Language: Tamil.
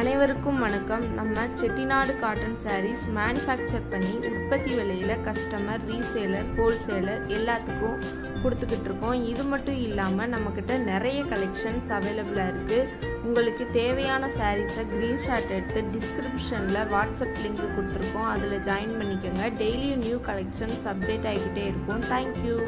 அனைவருக்கும் வணக்கம். நம்ம செட்டிநாடு காட்டன் சாரீஸ் மேனுஃபேக்சர் பண்ணி உற்பத்தி விலையில் கஸ்டமர், ரீசேலர், ஹோல்சேலர் எல்லாத்துக்கும் கொடுத்துக்கிட்டு இருக்கோம். இது மட்டும் இல்லாமல் நம்மக்கிட்ட நிறைய கலெக்ஷன்ஸ் அவைலபிளாக இருக்குது. உங்களுக்கு தேவையான சாரீஸை ஸ்க்ரீன்ஷாட் எடுத்து டிஸ்கிரிப்ஷனில் வாட்ஸ்அப் லிங்க் கொடுத்துருக்கோம். அதில் ஜாயின் பண்ணிக்கோங்க. டெய்லியும் நியூ கலெக்ஷன்ஸ் அப்டேட் ஆகிக்கிட்டே இருக்கும். தேங்க்யூ.